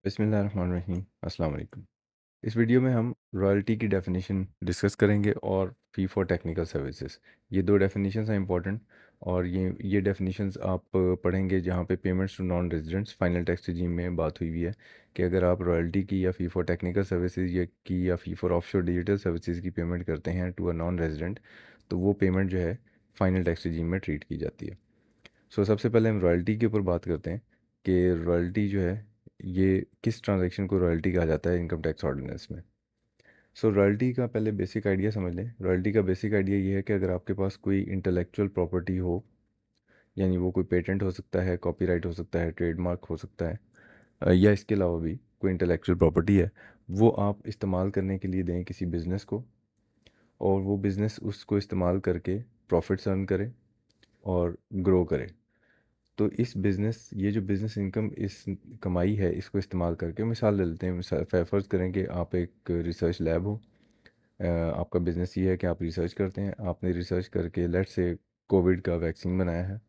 बिस्मिल्लाहिर्रहमानिर्रहीम अस्सलाम वालेकुम। इस वीडियो में हम रॉयल्टी की डेफिनेशन डिस्कस करेंगे और फ़ी फॉर टेक्निकल सर्विसेज। ये दो डेफिनेशंस हैं इंपॉर्टेंट, और ये डेफिनेशंस आप पढ़ेंगे जहाँ पे payments to non residents final tax regime में बात हुई है कि अगर आप रॉयल्टी की या फ़ी फॉर टेक्निकल सर्विसेज या फ़ी फॉर ऑफशोर डिजिटल सर्विसेज की पेमेंट करते हैं टू अ नॉन रेजिडेंट, तो वो पेमेंट जो है फाइनल टैक्स regime में ट्रीट की जाती है। सबसे पहले हम रॉयल्टी के ऊपर बात करते हैं कि रॉयल्टी जो है ये किस ट्रांजैक्शन को रॉयल्टी कहा जाता है इनकम टैक्स ऑर्डिनेंस में। रॉयल्टी का पहले बेसिक आइडिया समझ लें। रॉयल्टी का बेसिक आइडिया ये है कि अगर आपके पास कोई इंटेलेक्चुअल प्रॉपर्टी हो, यानी वो कोई पेटेंट हो सकता है, कॉपीराइट हो सकता है, ट्रेडमार्क हो सकता है, या इसके अलावा भी कोई इंटेलेक्चुअल प्रॉपर्टी है, वो आप इस्तेमाल करने के लिए दें किसी बिज़नेस को, और वो बिज़नेस उसको इस्तेमाल करके प्रॉफिट्स अर्न करे और ग्रो करे। तो इस बिज़नेस ये जो बिज़नेस इनकम इस कमाई है, इसको इस्तेमाल करके मिसाल ले लेते हैं। फ़र्ज़ करें कि आप एक रिसर्च लैब हो। आपका बिज़नेस ये है कि आप रिसर्च करते हैं। आपने रिसर्च करके लेट्स से कोविड का वैक्सीन बनाया है।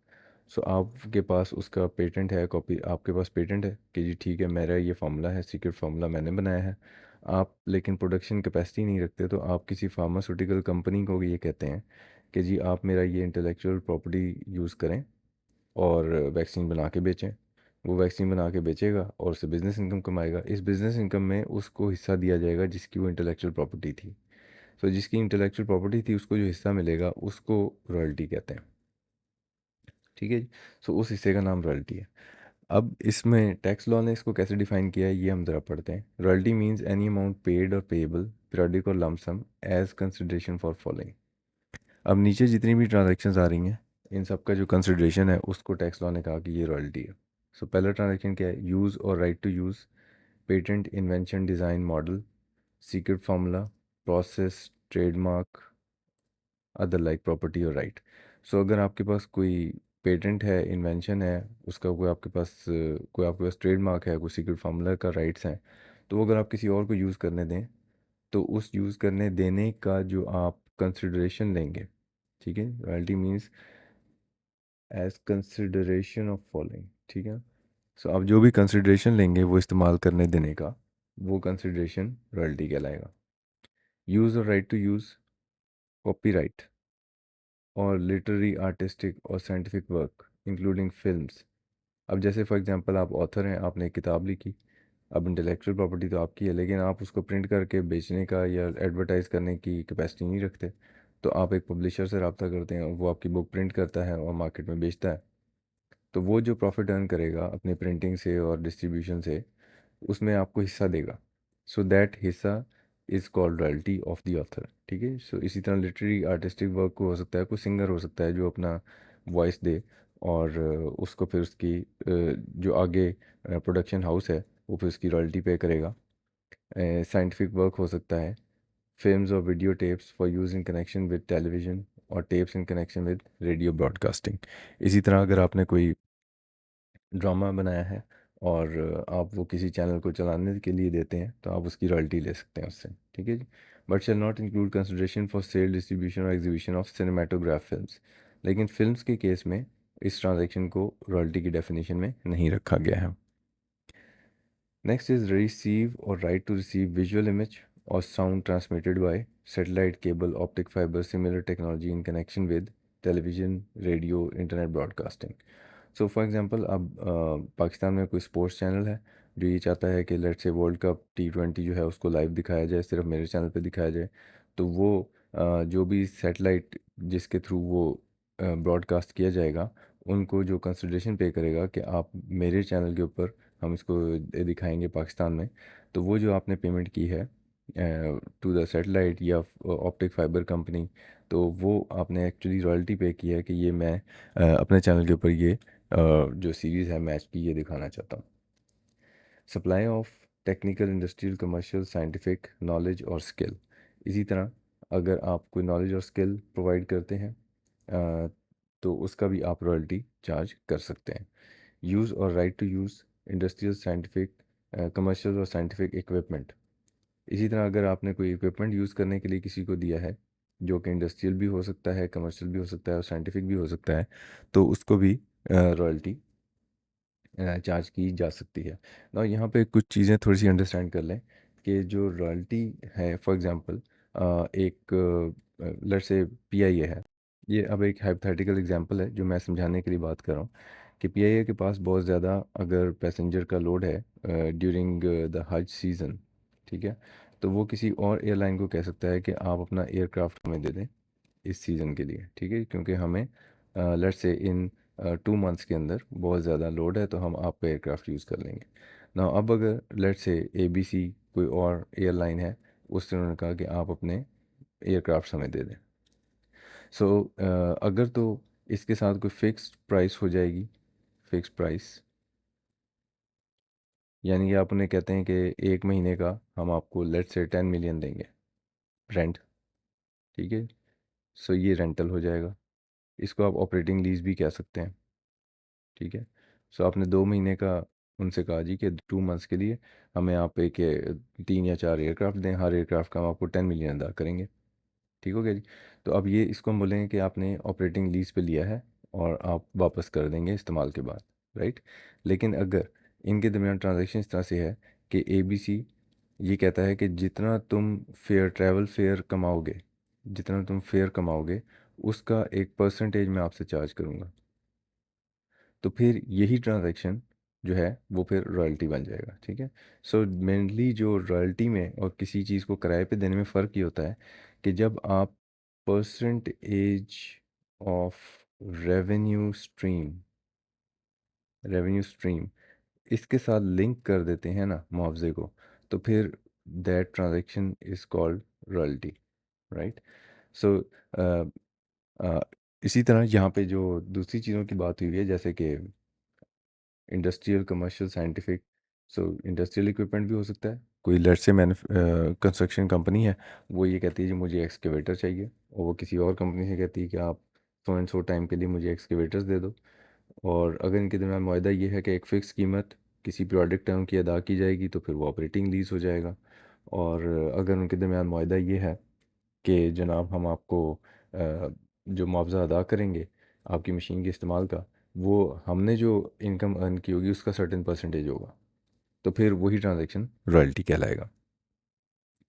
आपके पास उसका पेटेंट है, कॉपी आपके पास पेटेंट है कि जी ठीक है, मेरा ये फार्मूला है, सीक्रेट फार्मूला मैंने बनाया है। आप लेकिन प्रोडक्शन कैपेसिटी नहीं रखते, तो आप किसी फार्मास्यूटिकल कंपनी को ये कहते हैं कि जी आप मेरा ये इंटेलेक्चुअल प्रॉपर्टी यूज़ करें और वैक्सीन बना के बेचें। वो वैक्सीन बना के बेचेगा और उससे बिज़नेस इनकम कमाएगा। इस बिज़नेस इनकम में उसको हिस्सा दिया जाएगा जिसकी वो इंटेलेक्चुअल प्रॉपर्टी थी। जिसकी इंटेलेक्चुअल प्रॉपर्टी थी उसको जो हिस्सा मिलेगा उसको रॉयल्टी कहते हैं। ठीक है जी। उस हिस्से का नाम रॉयल्टी है। अब इसमें टैक्स लॉ ने इसको कैसे डिफाइन किया है ये हम ज़रा पढ़ते हैं। Royalty means any amount paid और पेएबल पीरियोडिक और lump sum as consideration for following. अब नीचे जितनी भी ट्रांजैक्शंस आ रही हैं, इन सब का जो कंसिडरेशन है उसको टैक्स लॉ ने कहा कि ये रॉयल्टी है। पहला ट्रांजैक्शन क्या है? यूज़ और right to use, patent, invention, design, model, secret formula, process, trademark, other like property और राइट। अगर आपके पास कोई पेटेंट है, इन्वेंशन है, उसका कोई आपके पास ट्रेडमार्क है, कोई सीक्रेट फार्मूला का राइट्स हैं, तो वो अगर आप किसी और को यूज़ करने दें, तो उस यूज़ करने देने का जो आप कंसिडरेशन लेंगे, ठीक है, royalty means as consideration of following. ठीक है। आप जो भी कंसिडरेशन लेंगे वो इस्तेमाल करने देने का, वो कंसिडरेशन रॉयल्टी कहलाएगा। यूज़ और राइट टू यूज़, कॉपीराइट और लिटरेरी, आर्टिस्टिक और साइंटिफिक वर्क इंक्लूडिंग फिल्म्स। अब जैसे फॉर एग्जांपल आप ऑथर हैं, आपने एक किताब लिखी। अब इंटेलेक्चुअल प्रॉपर्टी तो आपकी है, लेकिन आप उसको प्रिंट करके बेचने का या एडवर्टाइज करने की कैपेसिटी नहीं रखते। तो आप एक पब्लिशर से रब्ता करते हैं और वो आपकी बुक प्रिंट करता है और मार्केट में बेचता है। तो वो जो प्रॉफिट अर्न करेगा अपने प्रिंटिंग से और डिस्ट्रीब्यूशन से, उसमें आपको हिस्सा देगा। दैट हिस्सा is called royalty of the author. ठीक है। इसी तरह लिटरेरी आर्टिस्टिक वर्क को हो सकता है, कोई सिंगर हो सकता है जो अपना वॉइस दे और उसको फिर उसकी जो आगे प्रोडक्शन हाउस है वो फिर उसकी रॉयल्टी पे करेगा। साइंटिफिक वर्क हो सकता है, फिल्म्स और video tapes for use in connection with television और tapes in connection with radio broadcasting. इसी तरह अगर आपने कोई ड्रामा बनाया है और आप वो किसी चैनल को चलाने के लिए देते हैं, तो आप उसकी रॉयल्टी ले सकते हैं उससे। ठीक है जी। But shall not include consideration for sale, distribution और एग्जीबिशन ऑफ सिनेमाटोग्राफ फिल्म्स। लेकिन फिल्म्स के केस में इस ट्रांजैक्शन को रॉयल्टी की डेफिनेशन में नहीं रखा गया है। नेक्स्ट इज रिसीव और right to receive visual image और sound transmitted by satellite, cable, optic fibre, similar technology in connection with television, radio, internet broadcasting. For example अब पाकिस्तान में कोई स्पोर्ट्स चैनल है जो ये चाहता है कि let's say world cup T20 जो है उसको लाइव दिखाया जाए, सिर्फ मेरे चैनल पे दिखाया जाए। तो वो जो भी सैटेलाइट जिसके थ्रू वो ब्रॉडकास्ट किया जाएगा, उनको जो कंसिडरेशन पे करेगा कि आप मेरे चैनल के ऊपर हम इसको दिखाएंगे पाकिस्तान में, तो वो जो आपने पेमेंट की है टू द सैटेलाइट या ऑप्टिक फाइबर कंपनी, तो वो आपने एक्चुअली रॉयल्टी पे की है कि ये मैं अपने चैनल के ऊपर ये जो सीरीज़ है मैच की, ये दिखाना चाहता हूँ। Supply of technical, industrial, commercial, scientific knowledge और स्किल। इसी तरह अगर आप कोई नॉलेज और स्किल प्रोवाइड करते हैं अ, तो उसका भी आप रॉयल्टी चार्ज कर सकते हैं। यूज़ और right to use industrial, scientific, commercial और साइंटिफिक इक्विपमेंट। इसी तरह अगर आपने कोई इक्विपमेंट यूज़ करने के लिए किसी को दिया है, जो कि इंडस्ट्रियल भी हो सकता है, कमर्शियल भी हो सकता है और साइंटिफिक भी हो सकता है, तो उसको भी रॉयल्टी चार्ज की जा सकती है ना। यहाँ पे कुछ चीज़ें थोड़ी सी अंडरस्टैंड कर लें कि जो रॉयल्टी है, फॉर एग्जांपल एक लेट्स से पीआईए है। ये अब एक हाइपोथेटिकल एग्जांपल है जो मैं समझाने के लिए बात कर रहा हूँ कि पीआईए के पास बहुत ज़्यादा अगर पैसेंजर का लोड है ड्यूरिंग द हज सीज़न, ठीक है, तो वो किसी और एयरलाइन को कह सकता है कि आप अपना एयरक्राफ्ट हमें दे दें इस सीज़न के लिए, ठीक है, क्योंकि हमें लेट्स से इन 2 मंथ्स के अंदर बहुत ज़्यादा लोड है तो हम आपका एयरक्राफ्ट यूज़ कर लेंगे ना। अब अगर लेट्स से एबीसी कोई और एयरलाइन है, उसने उन्होंने कहा कि आप अपने एयरक्राफ्ट हमें दे दें। सो अगर तो इसके साथ कोई फिक्स्ड प्राइस हो जाएगी, फिक्स प्राइस, यानी कि आप उन्हें कहते हैं कि 1 महीने का हम आपको लेट्स से 10 मिलियन देंगे रेंट, ठीक है। सो ये रेंटल हो जाएगा। इसको आप ऑपरेटिंग लीज भी कह सकते हैं, ठीक है। सो आपने 2 महीने का उनसे कहा जी कि 2 मंथ्स के लिए हमें आप एक 3 या 4 एयरक्राफ्ट दें, हर एयरक्राफ्ट का हम आपको 10 मिलियन अदा करेंगे, ठीक हो गया जी। तो अब ये इसको हम बोलेंगे कि आपने ऑपरेटिंग लीज पे लिया है और आप वापस कर देंगे इस्तेमाल के बाद, राइट। लेकिन अगर इनके दरमियान ट्रांजेक्शन इस तरह से है कि एबीसी ये कहता है कि जितना तुम फेयर ट्रैवल फेयर कमाओगे, जितना तुम फेयर कमाओगे उसका एक परसेंटेज मैं आपसे चार्ज करूँगा, तो फिर यही ट्रांजैक्शन जो है वो फिर रॉयल्टी बन जाएगा, ठीक है। सो मेनली जो रॉयल्टी में और किसी चीज़ को किराए पे देने में फ़र्क ये होता है कि जब आप percentage of revenue stream, revenue stream इसके साथ लिंक कर देते हैं ना मुआवजे को, तो फिर that transaction is called royalty, right. So इसी तरह यहाँ पे जो दूसरी चीज़ों की बात हुई है जैसे कि इंडस्ट्रियल, कमर्शियल, साइंटिफिक, सो इंडस्ट्रियल इक्विपमेंट भी हो सकता है। कोई लेट्स से कंस्ट्रक्शन कंपनी है, वो ये कहती है जी मुझे एक्सकेवेटर चाहिए, और वो किसी और कंपनी से कहती है कि आप सो एंड सो टाइम के लिए मुझे एक्सकेवेटर्स दे दो। और अगर इनके दरमियान मुआहदा ये है कि एक फ़िक्स कीमत किसी पीरियोडिक टर्म की अदा की जाएगी तो फिर वो ऑपरेटिंग लीज़ हो जाएगा। और अगर उनके दरमियान मुआहदा ये है कि जनाब हम आपको जो मुआवजा अदा करेंगे आपकी मशीन के इस्तेमाल का, वो हमने जो इनकम अर्न की होगी उसका सर्टेन परसेंटेज होगा, तो फिर वही ट्रांजैक्शन रॉयल्टी कहलाएगा,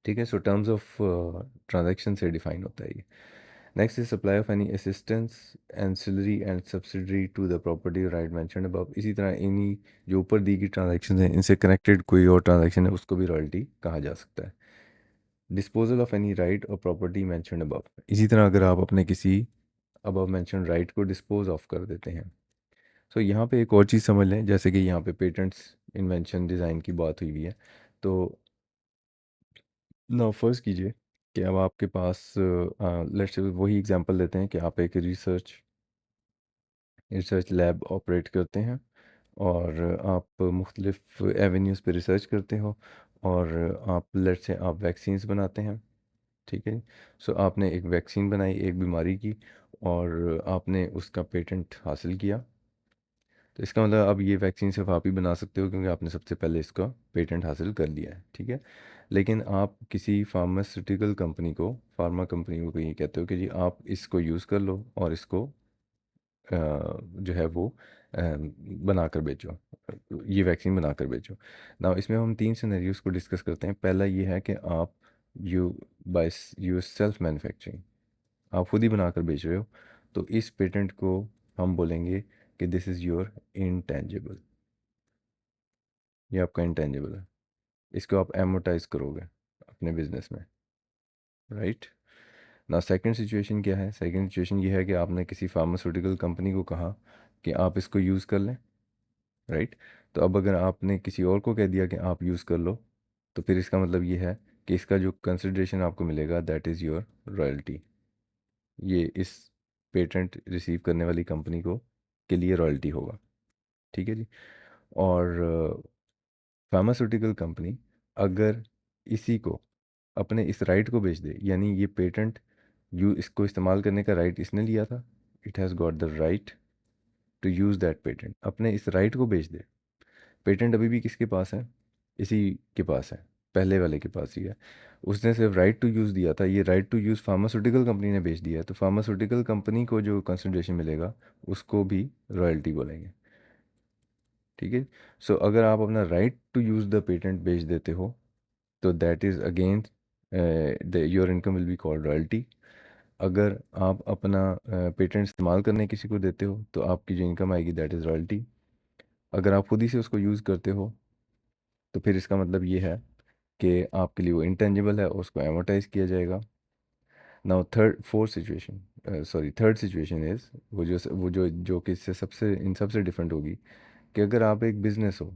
ठीक है। सो टर्म्स ऑफ ट्रांजैक्शन से डिफाइन होता है ये। Next is supply of any assistance ancillary and subsidiary to the property right mentioned above. इसी तरह इन्हीं जो ऊपर दी गई ट्रांजैक्शन है इनसे कनेक्टेड कोई और ट्रांजैक्शन है उसको भी रॉयल्टी कहा जा सकता है। डिस्पोजल ऑफ एनी राइट और प्रॉपर्टी मेंशन्ड अबव, इसी तरह अगर आप अपने किसी अबव मेंशन राइट को डिस्पोज ऑफ कर देते हैं। सो यहाँ पे एक और चीज़ समझ लें, जैसे कि यहाँ पे पेटेंट्स, इन्वेंशन, डिज़ाइन की बात हुई हुई है। तो ना फर्ज कीजिए कि अब आपके पास लेट्स से वही एग्जांपल लेते हैं कि आप एक रिसर्च लैब ऑपरेट करते हैं और आप मुख्तलिफ एवेन्यूज़ पे रिसर्च करते हो, और आप लेट्स से आप वैक्सीन्स बनाते हैं, ठीक है। सो आपने एक वैक्सीन बनाई एक बीमारी की और आपने उसका पेटेंट हासिल किया, तो इसका मतलब अब ये वैक्सीन सिर्फ आप ही बना सकते हो क्योंकि आपने सबसे पहले इसका पेटेंट हासिल कर लिया है, ठीक है। लेकिन आप किसी फार्मास्यूटिकल कंपनी को, फार्मा कंपनी को ये कहते हो कि जी आप इसको यूज़ कर लो और इसको जो है वो बनाकर बेचो, ये वैक्सीन बनाकर बेचो ना। इसमें हम 3 सिनेरियोस को डिस्कस करते हैं। पहला ये है कि आप you by yourself manufacturing, आप खुद ही बनाकर बेच रहे हो, तो इस पेटेंट को हम बोलेंगे कि दिस इज़ योर इंटेंजिबल, ये आपका इंटेंजिबल है, इसको आप एमोटाइज करोगे अपने बिजनेस में, राइट ना। सेकंड सिचुएशन क्या है? सेकंड सिचुएशन ये है कि आपने किसी फार्मास्यूटिकल कंपनी को कहा कि आप इसको यूज़ कर लें, राइट। तो अब अगर आपने किसी और को कह दिया कि आप यूज़ कर लो, तो फिर इसका मतलब ये है कि इसका जो कंसिडरेशन आपको मिलेगा दैट इज़ योर रॉयल्टी, ये इस पेटेंट रिसीव करने वाली कंपनी को के लिए रॉयल्टी होगा, ठीक है जी। और फार्मास्यूटिकल कंपनी अगर इसी को अपने इस राइट को बेच दे, यानी ये पेटेंट यू इसको इस्तेमाल करने का राइट इसने लिया था, it has got the right to use that patent, अपने इस राइट को बेच दे। पेटेंट अभी भी किसके पास है? इसी के पास है, पहले वाले के पास ही है। उसने सिर्फ राइट टू यूज़ दिया था, ये right to use pharmaceutical company ने बेच दिया है, तो फार्मास्यूटिकल कंपनी को जो कंसिडरेशन मिलेगा उसको भी रॉयल्टी बोलेंगे, ठीक है। सो अगर आप अपना right to use the patent बेच देते हो तो that is again your income will be called royalty. अगर आप अपना पेटेंट इस्तेमाल करने किसी को देते हो तो आपकी जो इनकम आएगी दैट इज़ रॉयल्टी। अगर आप खुद ही से उसको यूज़ करते हो तो फिर इसका मतलब ये है कि आपके लिए वो इंटेंजिबल है और उसको एमोटाइज किया जाएगा। नाउ थर्ड सिचुएशन इज़ वो जो कि इससे सबसे इन सबसे डिफरेंट होगी कि अगर आप एक बिजनेस हो,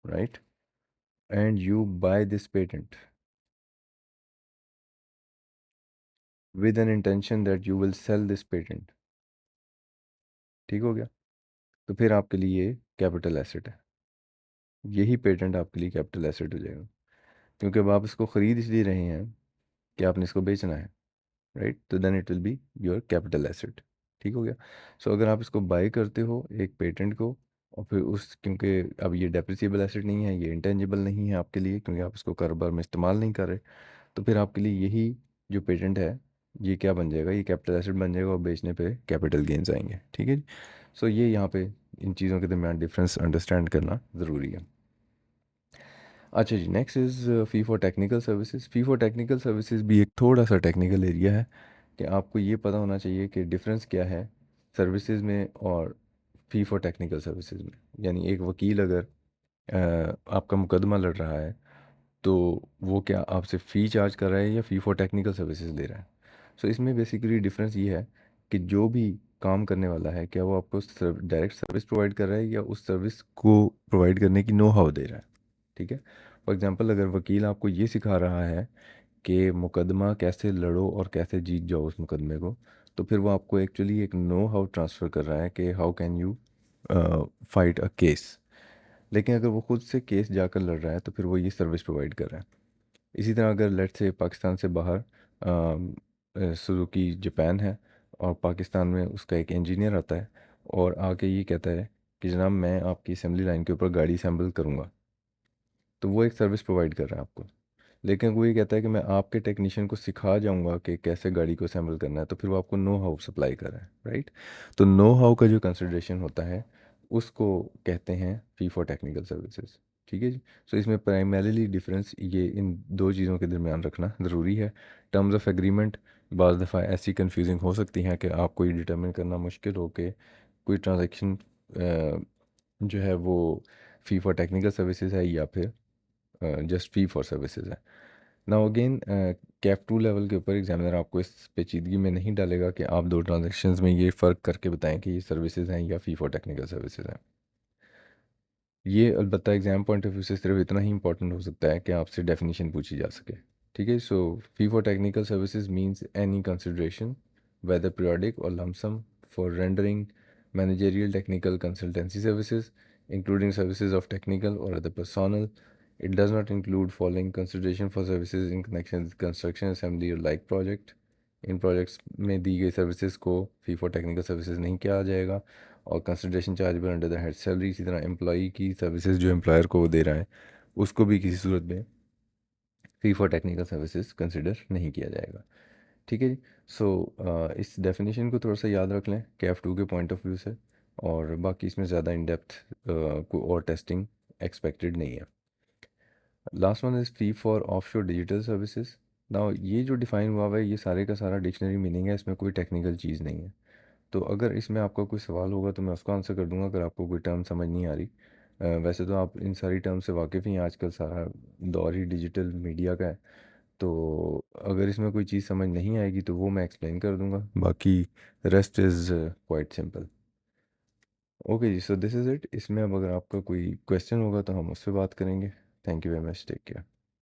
right, and you buy this patent with an intention that you will sell this patent, ठीक हो गया, तो फिर आपके लिए ये कैपिटल एसेट है। यही पेटेंट आपके लिए कैपिटल एसेट हो जाएगा, क्योंकि अब आप इसको ख़रीद इसलिए रहे हैं कि आपने इसको बेचना है, राइट, तो then it will be your capital asset. ठीक हो गया। सो अगर आप इसको बाय करते हो एक पेटेंट को, और फिर उस क्योंकि अब ये डेप्रिसिएबल एसेट नहीं है, ये इंटेंजिबल नहीं है आपके लिए क्योंकि आप इसको कारोबार में इस्तेमाल नहीं कर रहे, तो फिर आपके लिए यही जो पेटेंट है ये क्या बन जाएगा, ये कैपिटल एसेट बन जाएगा और बेचने पे कैपिटल गेन्स आएंगे। ठीक है जी। सो ये यहाँ पे इन चीज़ों के दरमियान डिफरेंस अंडरस्टैंड करना ज़रूरी है। अच्छा जी, next is fee for technical services. Fee for technical services भी एक थोड़ा सा टेक्निकल एरिया है कि आपको ये पता होना चाहिए कि डिफरेंस क्या है सर्विसेज में और फ़ी फॉर टेक्निकल सर्विसेज में। यानी एक वकील अगर आपका मुकदमा लड़ रहा है तो वो क्या आपसे फ़ी चार्ज कर रहा है या फ़ी फॉर टेक्निकल सर्विसेज ले रहा है। सो इसमें बेसिकली डिफरेंस ये है कि जो भी काम करने वाला है क्या वो आपको डायरेक्ट सर्विस प्रोवाइड कर रहा है या उस सर्विस को प्रोवाइड करने की नो हाउ दे रहा है। ठीक है। फॉर एग्जांपल अगर वकील आपको ये सिखा रहा है कि मुकदमा कैसे लड़ो और कैसे जीत जाओ उस मुकदमे को, तो फिर वो आपको एक्चुअली एक नो हाउ ट्रांसफ़र कर रहा है कि how can you fight a case. लेकिन अगर वो खुद से केस जाकर लड़ रहा है तो फिर वो ये सर्विस प्रोवाइड कर रहा है। इसी तरह अगर लेट से पाकिस्तान से बाहर सुजुकी जापान है और पाकिस्तान में उसका एक इंजीनियर आता है और आके ये कहता है कि जनाब मैं आपकी असेंबली लाइन के ऊपर गाड़ी असेंबल करूँगा, तो वो एक सर्विस प्रोवाइड कर रहा है आपको। लेकिन वो ये कहता है कि मैं आपके टेक्नीशियन को सिखा जाऊंगा कि कैसे गाड़ी को असेंबल करना है, तो फिर वो आपको नो हाउ सप्लाई कर रहा है, राइट। तो नो हाउ का जो कंसिडरेशन होता है उसको कहते हैं फ़ी फॉर टेक्निकल सर्विसेज। ठीक है जी। सो इसमें प्राइमरीली डिफरेंस ये इन दो चीज़ों के दरमियान रखना ज़रूरी है। टर्म्स ऑफ एग्रीमेंट बाज़ दफ़ा ऐसी कंफ्यूजिंग हो सकती हैं कि आपको ये डिटरमिन करना मुश्किल हो कि कोई ट्रांजेक्शन जो है वो फ़ी फॉर टेक्निकल सर्विसेज है या फिर जस्ट फ़ी फॉर सर्विसेज है। Now again cap two level के ऊपर एग्जामिनर आपको इस पेचीदगी में नहीं डालेगा कि आप दो ट्रांजेक्शन्स में ये फ़र्क करके बताएं कि ये सर्विसेज हैं या फ़ी फॉर टेक्निकल सर्विसेज हैं। ये अलबत्ता एग्जाम पॉइंट ऑफ व्यू से सिर्फ इतना ही इंपॉर्टेंट हो सकता है कि आपसे डेफिनेशन पूछी जा सके। ठीक है। So fee for technical services means any consideration whether periodic or lump sum for rendering managerial technical consultancy services, including services of technical or other personnel. It does not include following consideration for services in connection with construction, assembly or like project. In projects में दी गई services को फ़ी for technical services नहीं किया जाएगा। और consideration chargeable under the head salary, इसी तरह employee की सर्विसेज जो एम्प्लॉयर को वो दे रहा है उसको भी किसी सूरत में फ़ी फॉर टेक्निकल सर्विसेज कंसिडर नहीं किया जाएगा। ठीक है जी। सो इस डेफिनेशन को थोड़ा सा याद रख लें कैफ टू के पॉइंट ऑफ व्यू से, और बाकी इसमें ज़्यादा इन डेप्थ को और टेस्टिंग एक्सपेक्टेड नहीं है। Last one is fee for offshore digital services. Now ये जो डिफ़ाइन हुआ हुआ है ये सारे का सारा डिक्शनरी मीनिंग है, इसमें कोई टेक्निकल चीज़ नहीं है। तो अगर इसमें आपका कोई सवाल होगा तो मैं उसका आंसर कर दूंगा अगर आपको कोई टर्म समझ नहीं आ रही। वैसे तो आप इन सारी टर्म से वाकिफ़ ही हैं, आजकल सारा दौर ही डिजिटल मीडिया का है। तो अगर इसमें कोई चीज़ समझ नहीं आएगी तो वो मैं एक्सप्लेन कर दूंगा, बाकी rest is quite simple. Okay जी, सो दिस इज़ इट। इसमें अब अगर आपका कोई क्वेश्चन होगा तो हम उससे बात करेंगे। Thank you very much, take care.